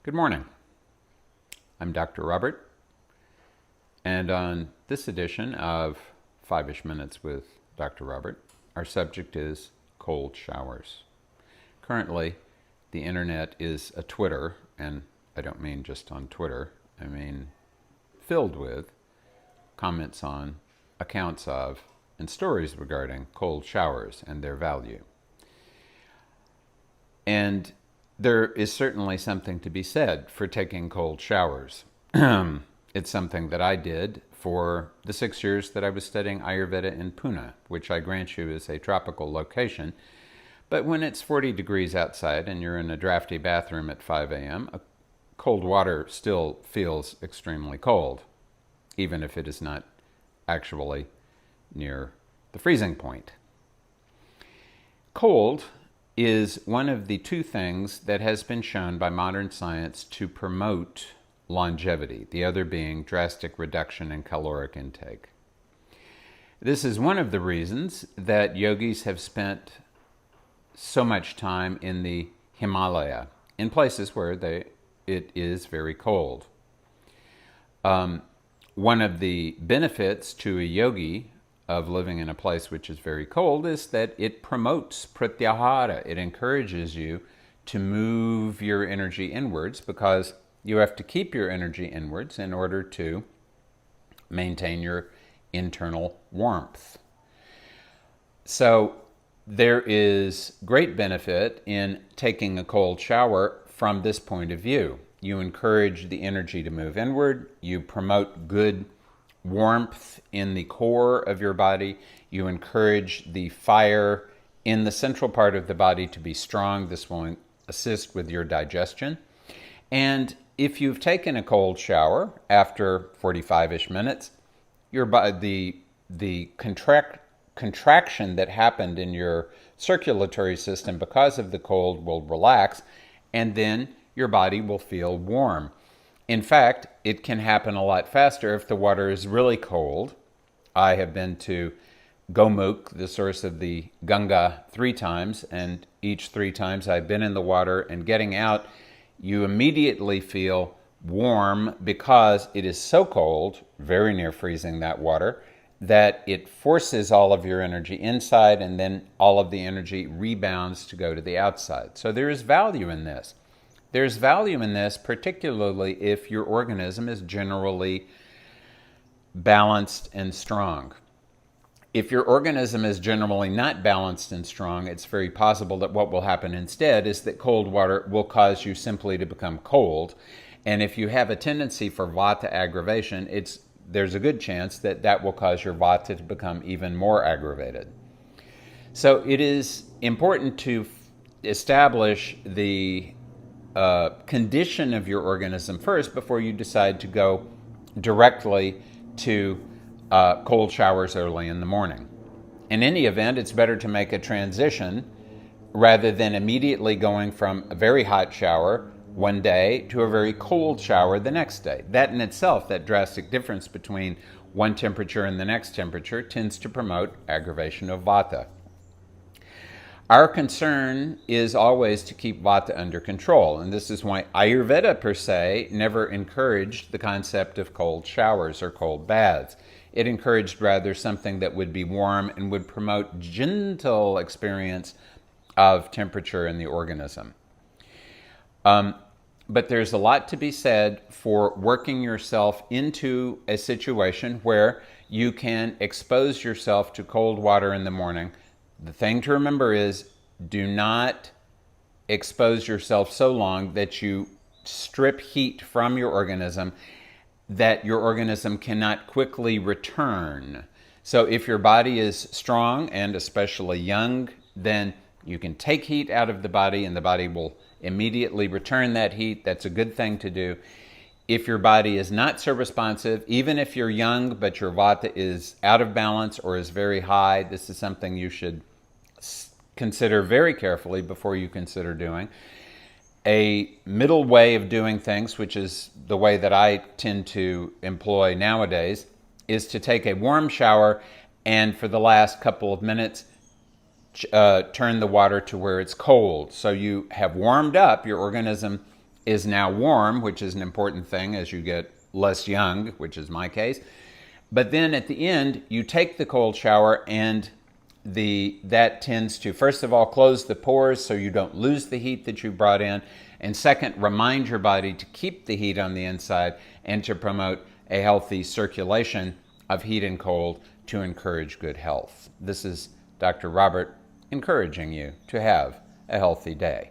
Good morning. I'm Dr. Robert, and on this edition of 5-ish Minutes with Dr. Robert, our subject is cold showers. Currently, the internet is a Twitter, and I don't mean just on Twitter, I mean filled with comments on, accounts of, and stories regarding cold showers and their value. And there is certainly something to be said for taking cold showers. It's something that I did for the 6 years that I was studying Ayurveda in Pune, which I grant you is a tropical location. But when it's 40 degrees outside and you're in a drafty bathroom at 5 a.m., cold water still feels extremely cold, even if it is not actually near the freezing point. Cold is one of the two things that has been shown by modern science to promote longevity, the other being drastic reduction in caloric intake. This is one of the reasons that yogis have spent so much time in the Himalaya, in places where it is very cold. One of the benefits to a yogi of living in a place which is very cold is that it promotes pratyahara. It encourages you to move your energy inwards because you have to keep your energy inwards in order to maintain your internal warmth. So there is great benefit in taking a cold shower from this point of view. You encourage the energy to move inward. You promote good warmth in the core of your body. You encourage the fire in the central part of the body to be strong. This will assist with your digestion. And if you've taken a cold shower after 45-ish minutes, your body, the contraction that happened in your circulatory system because of the cold will relax, and then your body will feel warm. In fact, it can happen a lot faster if the water is really cold. I have been to Gomukh, the source of the Ganga, 3 times, and each 3 times I've been in the water and getting out, you immediately feel warm because it is so cold, very near freezing that water, that it forces all of your energy inside and then all of the energy rebounds to go to the outside. So there is value in this. There's value in this, particularly if your organism is generally balanced and strong. If your organism is generally not balanced and strong, it's very possible that what will happen instead is that cold water will cause you simply to become cold. And if you have a tendency for vata aggravation, there's a good chance that that will cause your vata to become even more aggravated. So it is important to establish the condition of your organism first before you decide to go directly to cold showers early in the morning. In any event, it's better to make a transition rather than immediately going from a very hot shower one day to a very cold shower the next day. That in itself, that drastic difference between one temperature and the next temperature, tends to promote aggravation of vata. Our concern is always to keep vata under control, and this is why Ayurveda per se never encouraged the concept of cold showers or cold baths. It encouraged rather something that would be warm and would promote gentle experience of temperature in the organism. But there's a lot to be said for working yourself into a situation where you can expose yourself to cold water in the morning. The thing to remember is, do not expose yourself so long that you strip heat from your organism that your organism cannot quickly return. So if your body is strong and especially young, then you can take heat out of the body and the body will immediately return that heat. That's a good thing to do. If your body is not so responsive, even if you're young but your vata is out of balance or is very high, this is something you should consider very carefully before you consider doing. A middle way of doing things, which is the way that I tend to employ nowadays, is to take a warm shower and for the last couple of minutes turn the water to where it's cold. So you have warmed up, your organism is now warm, which is an important thing as you get less young, which is my case. But then at the end, you take the cold shower, and that tends to, first of all, close the pores so you don't lose the heat that you brought in, and second, remind your body to keep the heat on the inside and to promote a healthy circulation of heat and cold to encourage good health. This is Dr. Robert encouraging you to have a healthy day.